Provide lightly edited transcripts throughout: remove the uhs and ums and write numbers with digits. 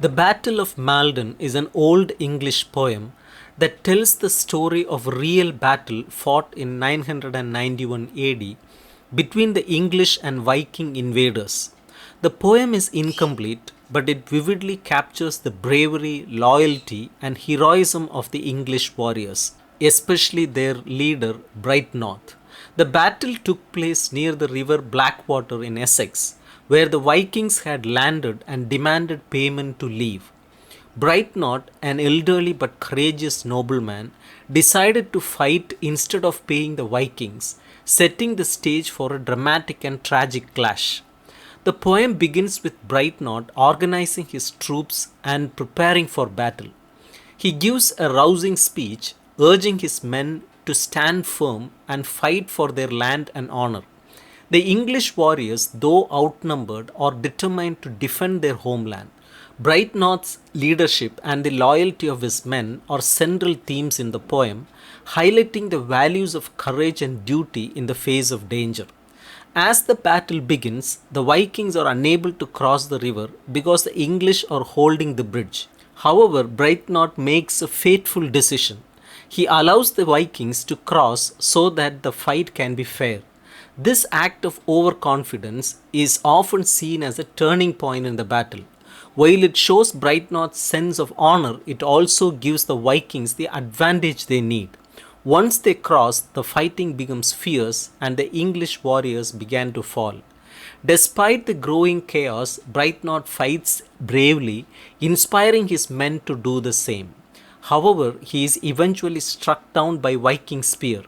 The Battle of Maldon is an old English poem that tells the story of a real battle fought in 991 AD between the English and Viking invaders. The poem is incomplete, but it vividly captures the bravery, loyalty, and heroism of the English warriors, especially their leader Brightnorth. The battle took place near the river Blackwater in Essex, where the Vikings had landed and demanded payment to leave. Brightnot, an elderly but courageous nobleman, decided to fight instead of paying the Vikings, setting the stage for a dramatic and tragic clash. The poem begins with Brightnot organizing his troops and preparing for battle. He gives a rousing speech urging his men to stand firm and fight for their land and honor. The English warriors, though outnumbered, are determined to defend their homeland. Brightnot's leadership and the loyalty of his men are central themes in the poem, highlighting the values of courage and duty in the face of danger. As the battle begins, the Vikings are unable to cross the river because the English are holding the bridge. However, Brightnot makes a fateful decision. He allows the Vikings to cross so that the fight can be fair. This act of overconfidence is often seen as a turning point in the battle. While it shows Brightnot's sense of honor, it also gives the Vikings the advantage they need. Once they cross, the fighting becomes fierce and the English warriors began to fall. Despite the growing chaos, Brightnot fights bravely, inspiring his men to do the same. However, he is eventually struck down by Viking spear.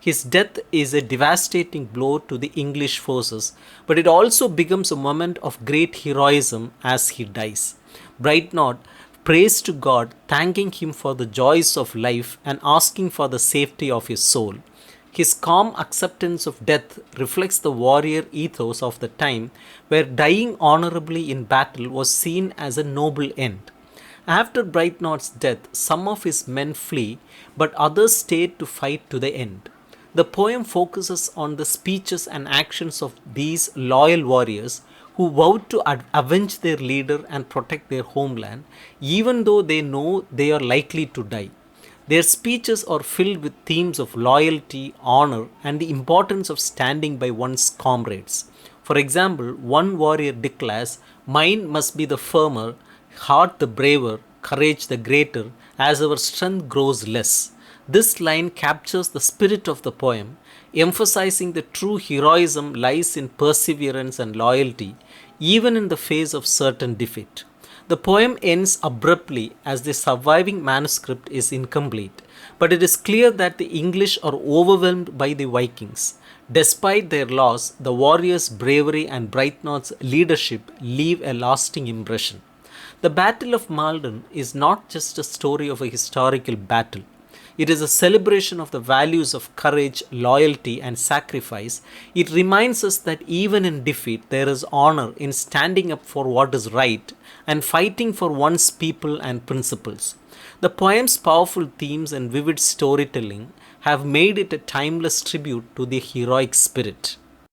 His death is a devastating blow to the English forces, but it also becomes a moment of great heroism as he dies. Brightnot prays to God, thanking him for the joys of life and asking for the safety of his soul. His calm acceptance of death reflects the warrior ethos of the time, where dying honorably in battle was seen as a noble end. After Brightnot's death, some of his men flee, but others stayed to fight to the end. The poem focuses on the speeches and actions of these loyal warriors who vowed to avenge their leader and protect their homeland, even though they know they are likely to die. Their speeches are filled with themes of loyalty, honor, and the importance of standing by one's comrades. For example, one warrior declares, "Mind must be the firmer, heart the braver, courage the greater, as our strength grows less." This line captures the spirit of the poem, emphasizing the true heroism lies in perseverance and loyalty, even in the face of certain defeat. The poem ends abruptly as the surviving manuscript is incomplete, but it is clear that the English are overwhelmed by the Vikings. Despite their loss, the warriors' bravery and Brightnot's leadership leave a lasting impression. The Battle of Maldon is not just a story of a historical battle. It is a celebration of the values of courage, loyalty, and sacrifice. It reminds us that even in defeat, there is honor in standing up for what is right and fighting for one's people and principles. The poem's powerful themes and vivid storytelling have made it a timeless tribute to the heroic spirit.